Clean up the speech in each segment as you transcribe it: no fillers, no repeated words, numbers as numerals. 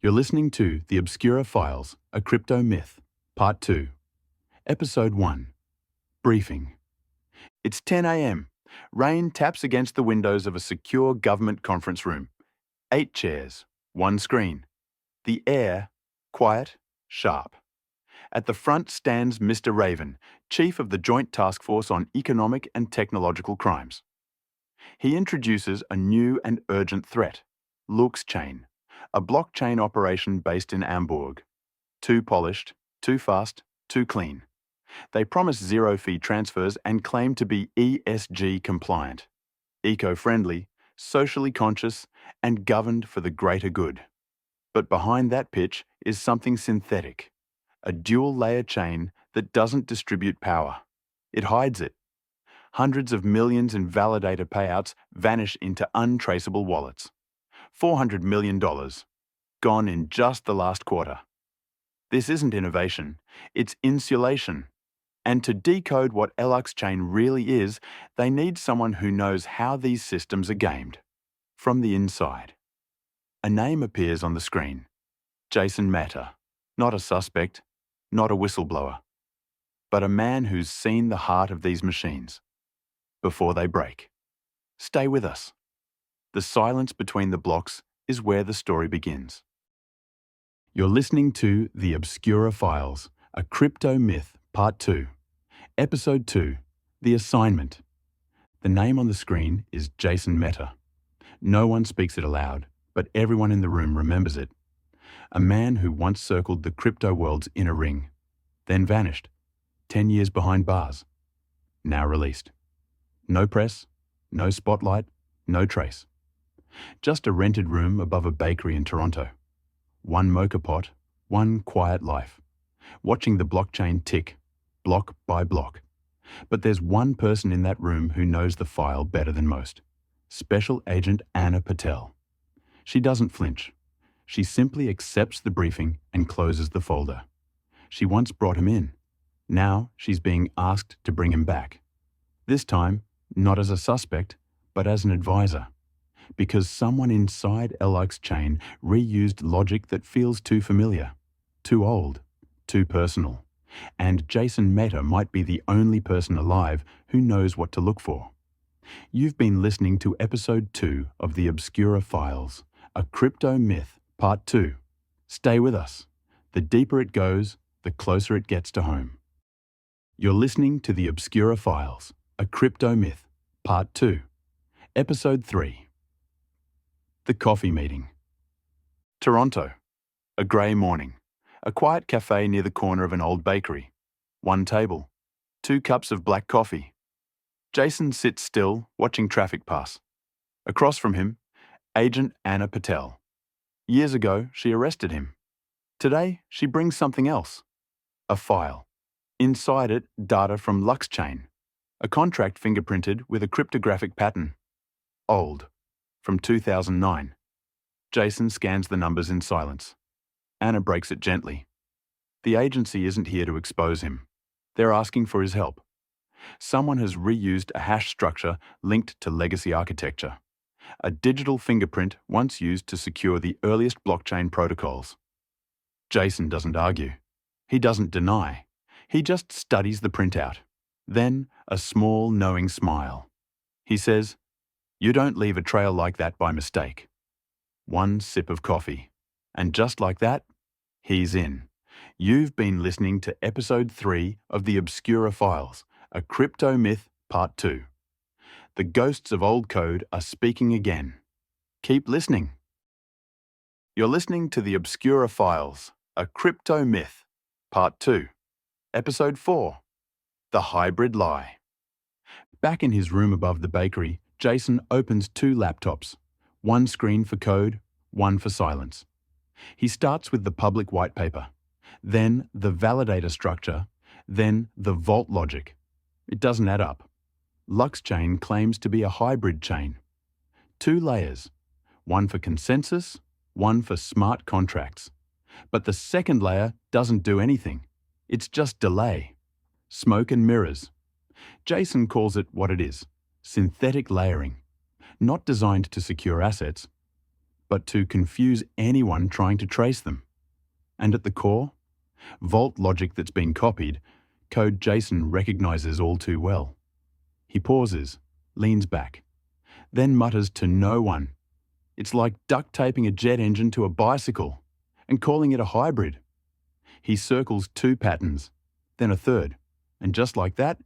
You're listening to The Obscura Files, a Crypto Myth, Part 2, Episode 1, Briefing. It's 10 a.m. Rain taps against the windows of a secure government conference room. 8 chairs, 1 screen. The air, quiet, sharp. At the front stands Mr. Raven, Chief of the Joint Task Force on Economic and Technological Crimes. He introduces a new and urgent threat, LUXchain, a blockchain operation based in Hamburg. Too polished, too fast, too clean. They promise zero-fee transfers and claim to be ESG compliant, eco-friendly, socially conscious, and governed for the greater good. But behind that pitch is something synthetic, a dual-layer chain that doesn't distribute power. It hides it. Hundreds of millions in validator payouts vanish into untraceable wallets. $400 million, gone in just the last quarter. This isn't innovation, it's insulation. And to decode what LUXchain really is, they need someone who knows how these systems are gamed. From the inside. A name appears on the screen. Jason Mehta. Not a suspect, not a whistleblower, but a man who's seen the heart of these machines. Before they break. Stay with us. The silence between the blocks is where the story begins. You're listening to The Obscura Files, a Crypto Myth, Part 2, Episode 2, The Assignment. The name on the screen is Jason Mehta. No one speaks it aloud, but everyone in the room remembers it. A man who once circled the crypto world's inner ring, then vanished, 10 years behind bars, now released. No press, no spotlight, no trace. Just a rented room above a bakery in Toronto. One mocha pot, one quiet life. Watching the blockchain tick, block by block. But there's one person in that room who knows the file better than most. Special Agent Ana Patel. She doesn't flinch. She simply accepts the briefing and closes the folder. She once brought him in. Now she's being asked to bring him back. This time, not as a suspect, but as an advisor. Because someone inside LUXchain reused logic that feels too familiar, too old, too personal. And Jason Mehta might be the only person alive who knows what to look for. You've been listening to Episode 2 of The Obscura Files, a Crypto Myth, Part 2. Stay with us. The deeper it goes, the closer it gets to home. You're listening to The Obscura Files, a Crypto Myth, Part 2, Episode 3. The Coffee Meeting. Toronto. A grey morning. A quiet cafe near the corner of an old bakery. 1 table. 2 cups of black coffee. Jason sits still, watching traffic pass. Across from him, Agent Ana Patel. Years ago, she arrested him. Today, she brings something else. A file. Inside it, data from LUXchain. A contract fingerprinted with a cryptographic pattern. Old. From 2009. Jason scans the numbers in silence. Ana breaks it gently. The agency isn't here to expose him. They're asking for his help. Someone has reused a hash structure linked to legacy architecture. A digital fingerprint once used to secure the earliest blockchain protocols. Jason doesn't argue. He doesn't deny. He just studies the printout. Then, a small, knowing smile. He says, "You don't leave a trail like that by mistake." 1 sip of coffee. And just like that, he's in. You've been listening to Episode 3 of The Obscura Files, a Crypto Myth, Part 2. The ghosts of old code are speaking again. Keep listening. You're listening to The Obscura Files, a Crypto Myth, Part 2, Episode 4. The Hybrid Lie. Back in his room above the bakery, Jason opens 2 laptops, 1 screen for code, 1 for silence. He starts with the public white paper, then the validator structure, then the vault logic. It doesn't add up. LUXchain claims to be a hybrid chain. 2 layers, 1 for consensus, 1 for smart contracts. But the second layer doesn't do anything. It's just delay. Smoke and mirrors. Jason calls it what it is, synthetic layering. Not designed to secure assets, but to confuse anyone trying to trace them. And at the core, vault logic that's been copied, code Jason recognizes all too well. He pauses, leans back, then mutters to no one. It's like duct taping a jet engine to a bicycle and calling it a hybrid. He circles 2 patterns, then a third, and just like that,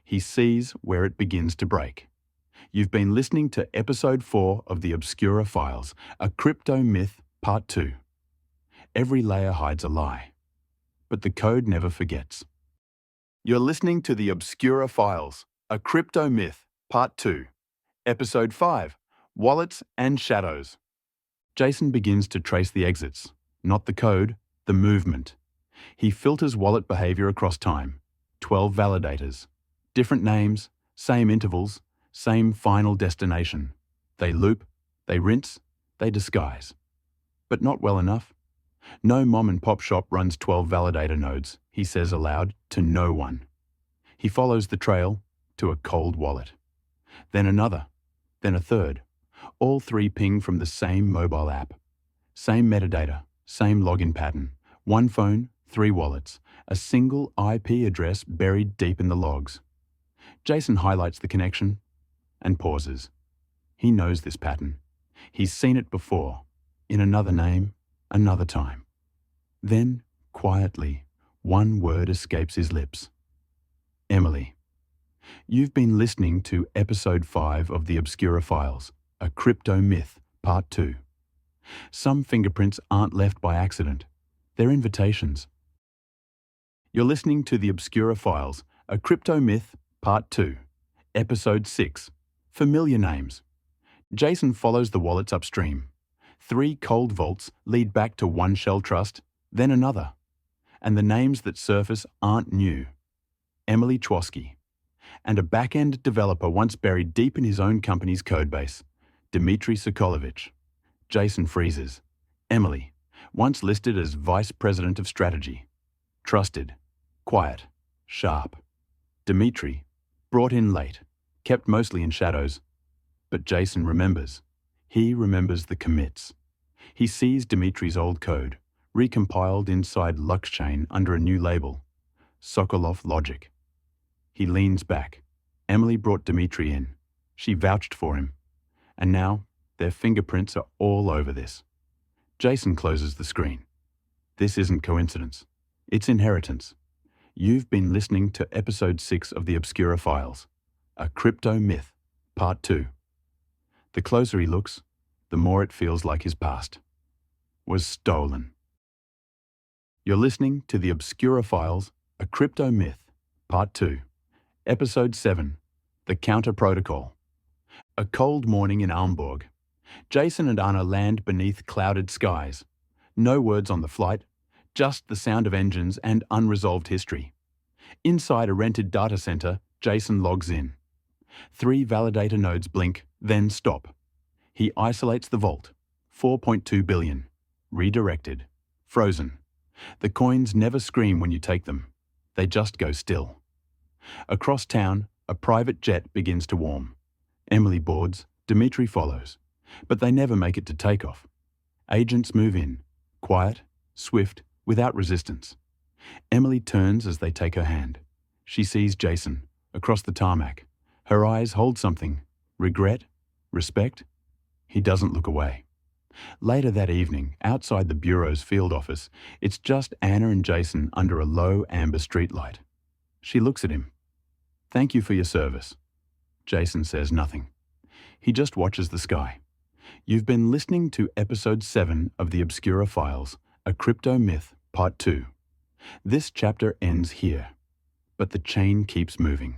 he sees where it begins to break. You've been listening to Episode 4 of the Obscura Files, a crypto myth, Part 2. Every layer hides a lie, but the code never forgets. You're listening to the Obscura Files, a crypto myth, Part 2. Episode 5, Wallets and Shadows. Jason begins to trace the exits, not the code, the movement. He filters wallet behavior across time. 12 validators. Different names, same intervals, same final destination. They loop, they rinse, they disguise. But not well enough. No mom and pop shop runs 12 validator nodes, he says aloud to no one. He follows the trail to a cold wallet. Then another, then a third. All 3 ping from the same mobile app. Same metadata, same login pattern. 1 phone, 3 wallets, a single IP address buried deep in the logs. Jason highlights the connection and pauses. He knows this pattern. He's seen it before, in another name, another time. Then, quietly, one word escapes his lips. Emily. You've been listening to Episode 5 of the Obscura Files, a crypto myth, Part 2. Some fingerprints aren't left by accident. They're invitations. You're listening to the Obscura Files, a crypto myth, Part 2. Episode 6. Familiar names. Jason follows the wallets upstream. 3 cold vaults lead back to one shell trust, then another. And the names that surface aren't new. Emily Chwosky. And a back-end developer once buried deep in his own company's codebase, Dmitry Sokolovich. Jason freezes. Emily, once listed as Vice President of Strategy. Trusted, quiet, sharp. Dmitry, brought in late, kept mostly in shadows. But Jason remembers. He remembers the commits. He sees Dmitry's old code, recompiled inside LUXchain under a new label, Sokolov Logic. He leans back. Emily brought Dmitry in. She vouched for him. And now, their fingerprints are all over this. Jason closes the screen. This isn't coincidence. It's inheritance. You've been listening to Episode 6 of the Obscura Files, a crypto myth, Part 2. The closer he looks, the more it feels like his past was stolen. You're listening to the Obscura Files, a crypto myth, Part 2. Episode 7, The Counter Protocol. A cold morning in Almborg. Jason and Ana land beneath clouded skies. No words on the flight, just the sound of engines and unresolved history. Inside a rented data center, Jason logs in. 3 validator nodes blink, then stop. He isolates the vault. 4.2 billion. Redirected. Frozen. The coins never scream when you take them. They just go still. Across town, a private jet begins to warm. Emily boards, Dmitry follows. But they never make it to takeoff. Agents move in, quiet, swift, without resistance. Emily turns as they take her hand. She sees Jason, across the tarmac. Her eyes hold something. Regret? Respect? He doesn't look away. Later that evening, outside the Bureau's field office, it's just Ana and Jason under a low amber streetlight. She looks at him. Thank you for your service. Jason says nothing. He just watches the sky. You've been listening to Episode 7 of the Obscura Files, a crypto myth, Part 2. This chapter ends here, but the chain keeps moving.